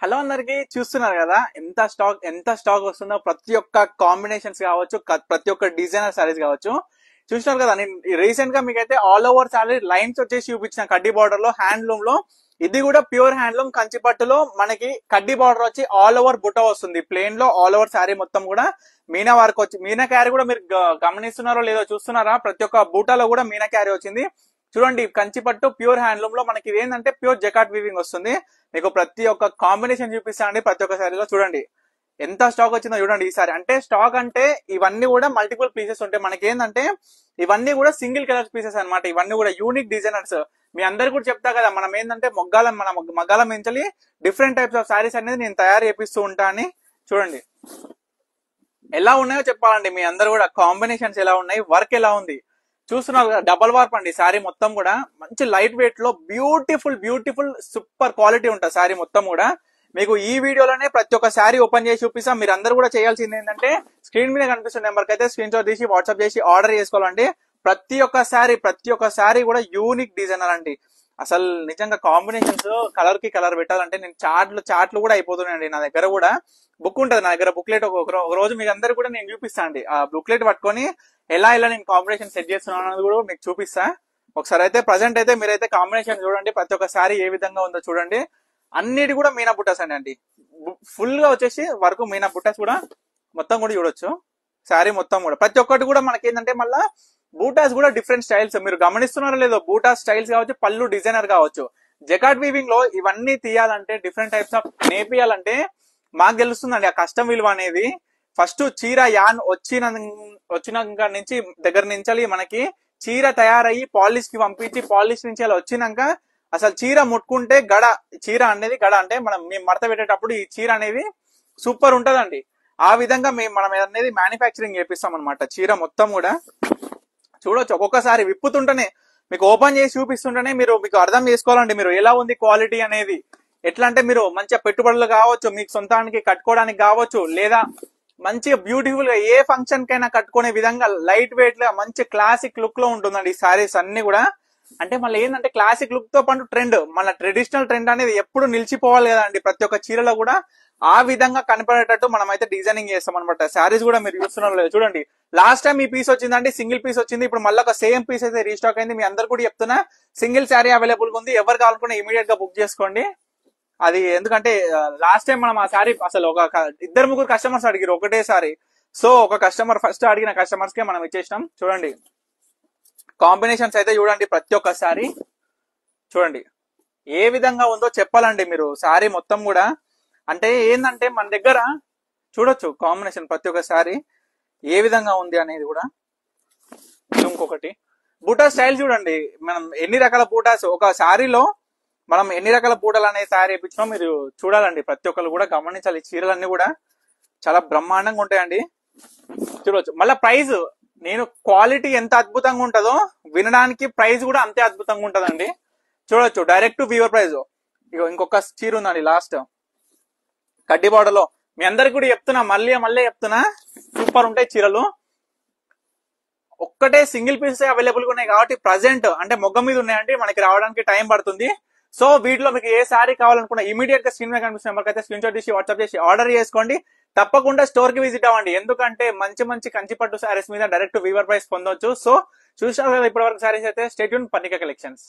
Hello అందరికి చూస్తున్నారు కదా ఎంత స్టాక్ వస్తుందో ప్రతి ఒక్క కాంబినేషన్స్ కావచ్చు ప్రతి ఒక్క డిజైనర్ సారీస్ కావచ్చు చూస్తున్నారు కదా. నేను రీసెంట్ గా మీకైతే ఆల్ ఓవర్ సారీ లైన్స్ వచ్చేసి చూపించిన కడ్డీ బార్డర్ లో హ్యాండ్లూమ్ లో. ఇది కూడా ప్యూర్ హ్యాండ్లూమ్ కంచిపట్టులో మనకి కడ్డీ బార్డర్ వచ్చి ఆల్ ఓవర్ బుట్ట వస్తుంది. ప్లేన్ లో ఆల్ ఓవర్ సారీ మొత్తం కూడా మీనా వర్క్ వచ్చి మీనా క్యారీ కూడా మీరు గమనిస్తున్నారో లేదో చూస్తున్నారా, ప్రతి ఒక్క బూటాలో కూడా మీనా క్యారీ వచ్చింది. చూడండి కంచిపట్టు ప్యూర్ హ్యాండ్లూమ్ లో మనకి ఇది ఏంటంటే ప్యూర్ జకాట్ వీవింగ్ వస్తుంది. మీకు ప్రతి ఒక్క కాంబినేషన్ చూపిస్తా అండి. ప్రతి ఒక్క సారీలో చూడండి ఎంత స్టాక్ వచ్చిందో చూడండి ఈసారి. అంటే స్టాక్ అంటే ఇవన్నీ కూడా మల్టిపుల్ పీసెస్ ఉంటాయి. మనకి ఏంటంటే ఇవన్నీ కూడా సింగిల్ కలర్ పీసెస్ అన్నమాట. ఇవన్నీ కూడా యూనిక్ డిజైనర్స్. మీ అందరు కూడా చెప్తా కదా, మనం ఏంటంటే మగ్గాల మించలి డిఫరెంట్ టైప్స్ ఆఫ్ సారీస్ అనేది నేను తయారు చేపిస్తూ ఉంటా అని. చూడండి ఎలా ఉన్నాయో చెప్పాలండి. మీ అందరు కూడా కాంబినేషన్స్ ఎలా ఉన్నాయి, వర్క్ ఎలా ఉంది చూస్తున్నారు. డబల్ వార్ప్ అండి సారీ మొత్తం కూడా. మంచి లైట్ వెయిట్ లో బ్యూటిఫుల్ సూపర్ క్వాలిటీ ఉంటుంది సారీ మొత్తం కూడా. మీకు ఈ వీడియోలోనే ప్రతి ఒక్క సారీ ఓపెన్ చేసి చూపిస్తాం. మీరు అందరూ కూడా చేయాల్సింది ఏంటంటే స్క్రీన్ మీద కనిపిస్తున్న నెంబర్కి అయితే స్క్రీన్ షాట్ తీసి వాట్సాప్ చేసి ఆర్డర్ చేసుకోవాలండి. ప్రతి ఒక్క సారీ కూడా యూనిక్ డిజైనర్ అండి. అసలు నిజంగా కాంబినేషన్స్ కలర్ కి కలర్ పెట్టాలంటే నేను చాట్లు కూడా అయిపోతున్నాయండి. నా దగ్గర కూడా బుక్ ఉంటుంది, నా దగ్గర బుక్లెట్ ఒక రోజు మీకు అందరు కూడా నేను చూపిస్తాను అండి. ఆ బుక్లెట్ పట్టుకొని ఎలా నేను కాంబినేషన్ సెట్ చేస్తున్నాను అన్నది కూడా మీకు చూపిస్తా. ఒకసారి అయితే ప్రజెంట్ అయితే మీరైతే కాంబినేషన్ చూడండి. ప్రతి ఒక్క సారీ ఏ విధంగా ఉందో చూడండి. అన్నిటి కూడా మీనా బుట్టాస్ అండి. ఫుల్ గా వచ్చేసి వరకు మీనా బుట్టాస్ కూడా మొత్తం కూడా చూడొచ్చు. శారీ మొత్తం కూడా ప్రతి ఒక్కటి కూడా మనకి ఏంటంటే మళ్ళా బూటాస్ కూడా డిఫరెంట్ స్టైల్స్ మీరు గమనిస్తున్నారో లేదో. బూటాస్ స్టైల్స్ కావచ్చు, పళ్ళు డిజైనర్ కావచ్చు, జకాట్ వీవింగ్ లో ఇవన్నీ తీయాలంటే డిఫరెంట్ టైప్స్ ఆఫ్ నేపియాలంటే మాకు తెలుస్తుందండి ఆ కష్టం విలువ అనేది. ఫస్ట్ చీర యాన్ వచ్చినాక నుంచి దగ్గర నుంచి మనకి చీర తయారయ్యి పాలిష్ కి పంపించి పాలిష్ నుంచి అలా వచ్చినాక అసలు చీర ముట్టుకుంటే చీర అనేది గడ అంటే మేము మడత పెట్టేటప్పుడు ఈ చీర అనేది సూపర్ ఉంటదండి. ఆ విధంగా మనం అనేది మ్యానుఫ్యాక్చరింగ్ చేపిస్తాం అనమాట. చీర మొత్తం కూడా చూడొచ్చు. ఒక్కొక్కసారి విప్పుతుంటేనే మీకు ఓపెన్ చేసి చూపిస్తుంటేనే మీకు అర్థం చేసుకోవాలండి మీరు ఎలా ఉంది క్వాలిటీ అనేది. ఎట్లా అంటే మీరు మంచిగా పెట్టుబడులు కావచ్చు, మీకు సొంతానికి కట్టుకోవడానికి కావచ్చు, లేదా మంచిగా బ్యూటిఫుల్ గా ఏ ఫంక్షన్ కైనా కట్టుకునే విధంగా లైట్ వెయిట్ గా మంచి క్లాసిక్ లుక్ లో ఉంటుందండి ఈ సారీస్ అన్ని కూడా. అంటే మళ్ళీ ఏంటంటే క్లాసిక్ లుక్ తో పాటు ట్రెండ్, మన ట్రెడిషనల్ ట్రెండ్ అనేది ఎప్పుడు నిలిచిపోవాలి కదండి. ప్రతి ఒక్క చీరలో కూడా ఆ విధంగా కనపడేటట్టు మనం అయితే డిజైనింగ్ చేస్తాం అనమాట. శారీస్ కూడా మీరు చూస్తున్నారు లేదు చూడండి. లాస్ట్ టైం ఈ పీస్ వచ్చిందండి, సింగిల్ పీస్ వచ్చింది. ఇప్పుడు మళ్ళీ ఒక సేమ్ పీస్ అయితే రీస్టాక్ అయింది. మీ అందరు కూడా చెప్తున్నా సింగిల్ శారీ అవైలబుల్ గా ఉంది. ఎవరు కావాలనుకున్నా ఇమీడియట్ గా బుక్ చేసుకోండి. అది ఎందుకంటే లాస్ట్ టైం మనం ఆ శారీ అసలు ఒక 2-3 కస్టమర్స్ అడిగారు ఒకటేసారి. సో ఒక కస్టమర్ ఫస్ట్ అడిగిన కస్టమర్స్ కే మనం ఇచ్చేసినాం. చూడండి కాంబినేషన్స్ అయితే చూడండి. ప్రతి ఒక్క శారీ చూడండి ఏ విధంగా ఉందో చెప్పాలండి మీరు. శారీ మొత్తం కూడా అంటే ఏంటంటే మన దగ్గర చూడొచ్చు కాంబినేషన్ ప్రతి ఒక్క శారీ ఏ విధంగా ఉంది అనేది కూడా. ఇంకొకటి బూటా స్టైల్ చూడండి. మనం ఎన్ని రకాల బూటాస్ ఒక శారీలో మనం ఎన్ని రకాల బూటలు అనేది తయారు చేయించినా మీరు చూడాలండి. ప్రతి ఒక్కరు కూడా గమనించాలి. చీరలన్నీ కూడా చాలా బ్రహ్మాండంగా ఉంటాయండి. చూడవచ్చు. మళ్ళీ ప్రైస్ నేను క్వాలిటీ ఎంత అద్భుతంగా ఉంటుందో వినడానికి ప్రైస్ కూడా అంతే అద్భుతంగా ఉంటదండి. చూడొచ్చు డైరెక్ట్ వీవర్ ప్రైస్. ఇంకొక చీర ఉందండి లాస్ట్ కడ్డీ బార్డర్ లో. మీ అందరికి కూడా చెప్తున్నా, మళ్ళీ చెప్తున్నా, సూపర్ ఉంటాయి చీరలు. ఒక్కటే సింగిల్ పీస్ అవైలబుల్ గా ఉన్నాయి కాబట్టి ప్రజెంట్ అంటే మొగ్గ మీద ఉన్నాయండి, మనకి రావడానికి టైం పడుతుంది. సో వీటిలో మీకు ఏ సారీ కావాలనుకున్నా ఇమీడియట్ గా స్క్రీన్ మీద కనిపిస్తున్న నెంబర్కి అయితే స్క్రీన్ షాట్ తీసి వాట్సాప్ చేసి ఆర్డర్ చేసుకోండి. తప్పకుండా స్టోర్ కి విజిట్ అవ్వండి. ఎందుకంటే మంచి కంచిపట్టు సారీస్ మీద డైరెక్ట్ వీవర్ ప్రైస్ పొందొచ్చు. సో చూసారు కదా ఇప్పటి వరకు సారీస్ అయితే. Stay tune Parnika collections.